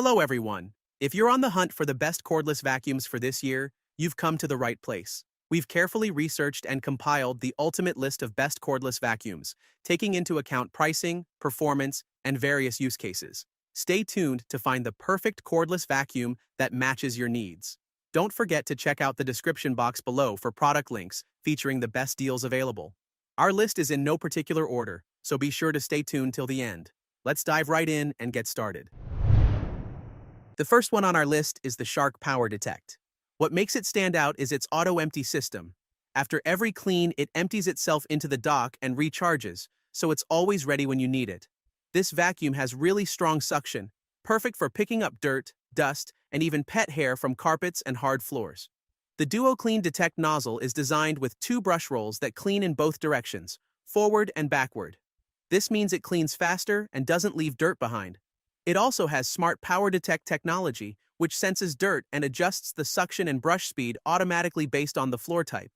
Hello everyone. If you're on the hunt for the best cordless vacuums for this year, you've come to the right place. We've carefully researched and compiled the ultimate list of best cordless vacuums, taking into account pricing, performance, and various use cases. Stay tuned to find the perfect cordless vacuum that matches your needs. Don't forget to check out the description box below for product links featuring the best deals available. Our list is in no particular order, so be sure to stay tuned till the end. Let's dive right in and get started. The first one on our list is the Shark PowerDetect. What makes it stand out is its auto-empty system. After every clean, it empties itself into the dock and recharges, so it's always ready when you need it. This vacuum has really strong suction, perfect for picking up dirt, dust, and even pet hair from carpets and hard floors. The Duo Clean Detect nozzle is designed with two brush rolls that clean in both directions, forward and backward. This means it cleans faster and doesn't leave dirt behind. It also has smart PowerDetect technology, which senses dirt and adjusts the suction and brush speed automatically based on the floor type.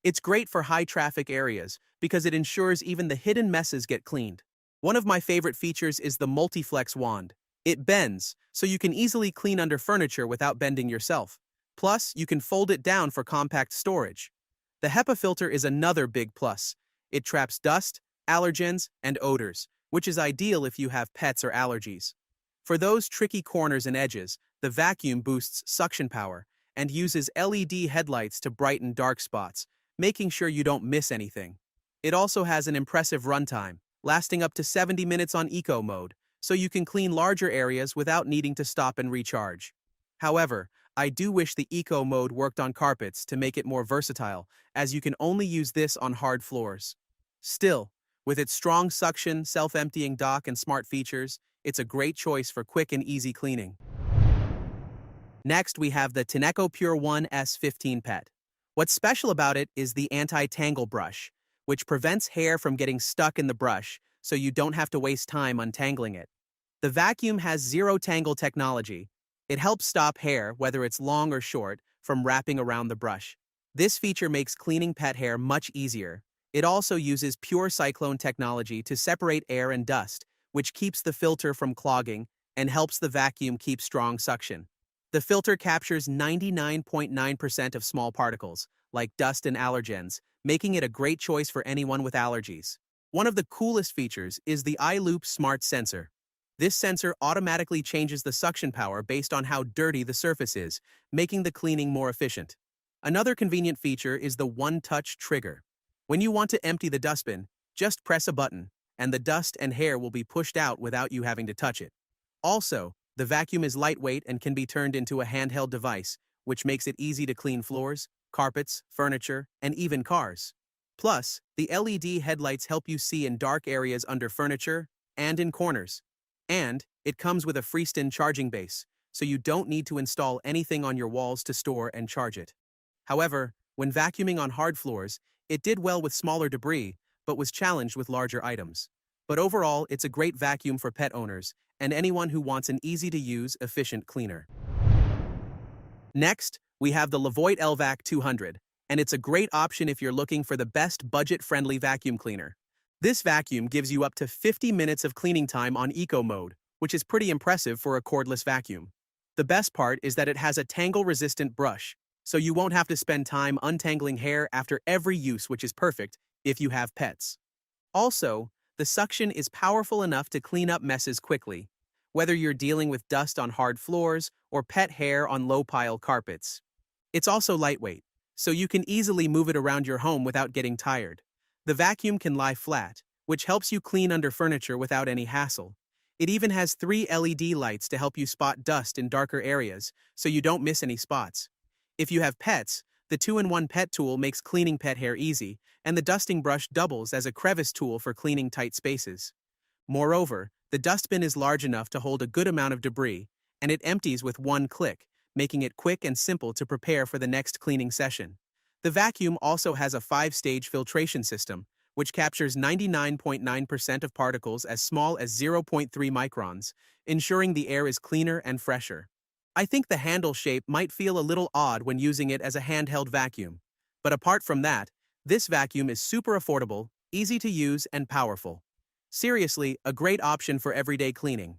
It's great for high-traffic areas because it ensures even the hidden messes get cleaned. One of my favorite features is the Multiflex wand. It bends, so you can easily clean under furniture without bending yourself. Plus, you can fold it down for compact storage. The HEPA filter is another big plus. It traps dust, allergens, and odors, which is ideal if you have pets or allergies. For those tricky corners and edges, the vacuum boosts suction power and uses LED headlights to brighten dark spots, making sure you don't miss anything. It also has an impressive runtime, lasting up to 70 minutes on eco mode, so you can clean larger areas without needing to stop and recharge. However, I do wish the eco mode worked on carpets to make it more versatile, as you can only use this on hard floors. Still, with its strong suction, self-emptying dock, and smart features, it's a great choice for quick and easy cleaning. Next, we have the Tineco Pure 1 S15 Pet. What's special about it is the anti-tangle brush, which prevents hair from getting stuck in the brush, so you don't have to waste time untangling it. The vacuum has zero-tangle technology. It helps stop hair, whether it's long or short, from wrapping around the brush. This feature makes cleaning pet hair much easier. It also uses pure cyclone technology to separate air and dust, which keeps the filter from clogging and helps the vacuum keep strong suction. The filter captures 99.9% of small particles, like dust and allergens, making it a great choice for anyone with allergies. One of the coolest features is the iLoop Smart Sensor. This sensor automatically changes the suction power based on how dirty the surface is, making the cleaning more efficient. Another convenient feature is the one-touch trigger. When you want to empty the dustbin, just press a button, and the dust and hair will be pushed out without you having to touch it. Also, the vacuum is lightweight and can be turned into a handheld device, which makes it easy to clean floors, carpets, furniture, and even cars. Plus, the LED headlights help you see in dark areas under furniture and in corners. And it comes with a freestyle charging base, so you don't need to install anything on your walls to store and charge it. However, when vacuuming on hard floors, it did well with smaller debris, but was challenged with larger items. But overall, it's a great vacuum for pet owners and anyone who wants an easy-to-use, efficient cleaner. Next, we have the Levoit LVAC 200, and it's a great option if you're looking for the best budget-friendly vacuum cleaner. This vacuum gives you up to 50 minutes of cleaning time on eco mode, which is pretty impressive for a cordless vacuum. The best part is that it has a tangle-resistant brush, so you won't have to spend time untangling hair after every use, which is perfect if you have pets. Also, the suction is powerful enough to clean up messes quickly, whether you're dealing with dust on hard floors or pet hair on low-pile carpets. It's also lightweight, so you can easily move it around your home without getting tired. The vacuum can lie flat, which helps you clean under furniture without any hassle. It even has 3 LED lights to help you spot dust in darker areas, so you don't miss any spots. If you have pets, the 2-in-1 pet tool makes cleaning pet hair easy, and the dusting brush doubles as a crevice tool for cleaning tight spaces. Moreover, the dustbin is large enough to hold a good amount of debris, and it empties with one click, making it quick and simple to prepare for the next cleaning session. The vacuum also has a 5-stage filtration system, which captures 99.9% of particles as small as 0.3 microns, ensuring the air is cleaner and fresher. I think the handle shape might feel a little odd when using it as a handheld vacuum, but apart from that, this vacuum is super affordable, easy to use, and powerful. Seriously, a great option for everyday cleaning.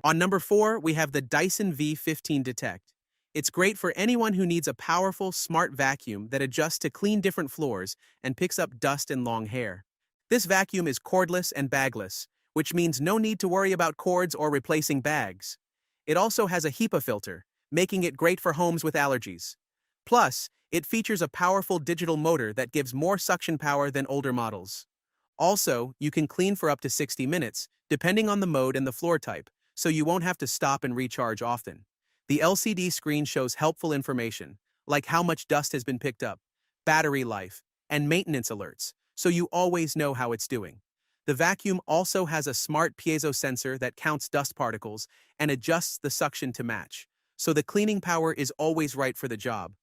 On number 4, we have the Dyson V15 Detect. It's great for anyone who needs a powerful, smart vacuum that adjusts to clean different floors and picks up dust and long hair. This vacuum is cordless and bagless, which means no need to worry about cords or replacing bags. It also has a HEPA filter, making it great for homes with allergies. Plus, it features a powerful digital motor that gives more suction power than older models. Also, you can clean for up to 60 minutes, depending on the mode and the floor type, so you won't have to stop and recharge often. The LCD screen shows helpful information, like how much dust has been picked up, battery life, and maintenance alerts, so you always know how it's doing. The vacuum also has a smart piezo sensor that counts dust particles and adjusts the suction to match, so the cleaning power is always right for the job.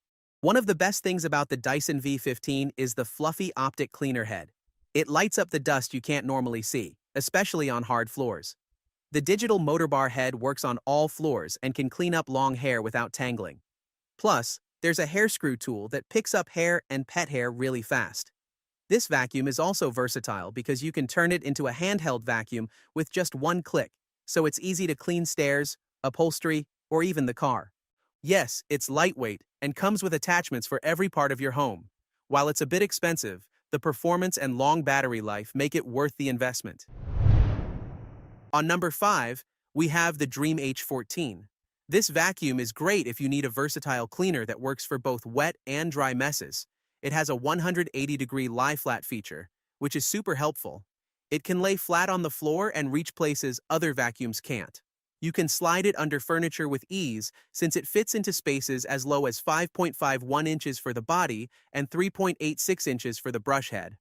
One of the best things about the Dyson V15 is the fluffy optic cleaner head. It lights up the dust you can't normally see, especially on hard floors. The digital motor bar head works on all floors and can clean up long hair without tangling. Plus, there's a hair screw tool that picks up hair and pet hair really fast. This vacuum is also versatile because you can turn it into a handheld vacuum with just one click, so it's easy to clean stairs, upholstery, or even the car. Yes, it's lightweight and comes with attachments for every part of your home. While it's a bit expensive, the performance and long battery life make it worth the investment. On number 5, we have the Dreame H14. This vacuum is great if you need a versatile cleaner that works for both wet and dry messes. It has a 180-degree lie flat feature, which is super helpful. It can lay flat on the floor and reach places other vacuums can't. You can slide it under furniture with ease since it fits into spaces as low as 5.51 inches for the body and 3.86 inches for the brush head.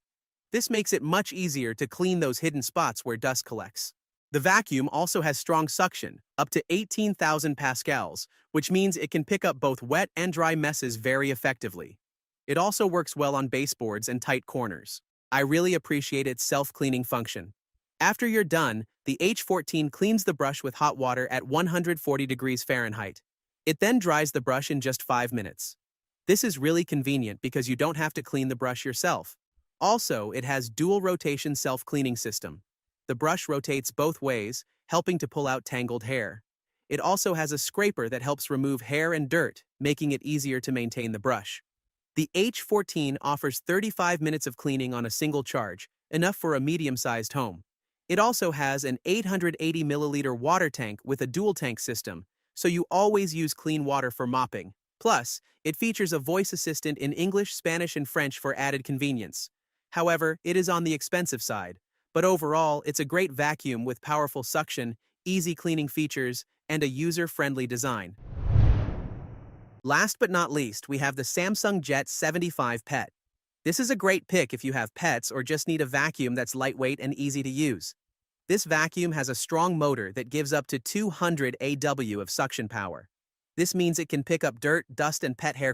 This makes it much easier to clean those hidden spots where dust collects. The vacuum also has strong suction, up to 18,000 pascals, which means it can pick up both wet and dry messes very effectively. It also works well on baseboards and tight corners. I really appreciate its self-cleaning function. After you're done, the H14 cleans the brush with hot water at 140 degrees Fahrenheit. It then dries the brush in just 5 minutes. This is really convenient because you don't have to clean the brush yourself. Also, it has dual rotation self-cleaning system. The brush rotates both ways, helping to pull out tangled hair. It also has a scraper that helps remove hair and dirt, making it easier to maintain the brush. The H14 offers 35 minutes of cleaning on a single charge, enough for a medium-sized home. It also has an 880 milliliter water tank with a dual tank system, so you always use clean water for mopping. Plus, it features a voice assistant in English, Spanish, and French for added convenience. However, it is on the expensive side, but overall, it's a great vacuum with powerful suction, easy cleaning features, and a user-friendly design. Last but not least, we have the Samsung Jet 75 Pet. This is a great pick if you have pets or just need a vacuum that's lightweight and easy to use. This vacuum has a strong motor that gives up to 200 AW of suction power. This means it can pick up dirt, dust, and pet hair quickly.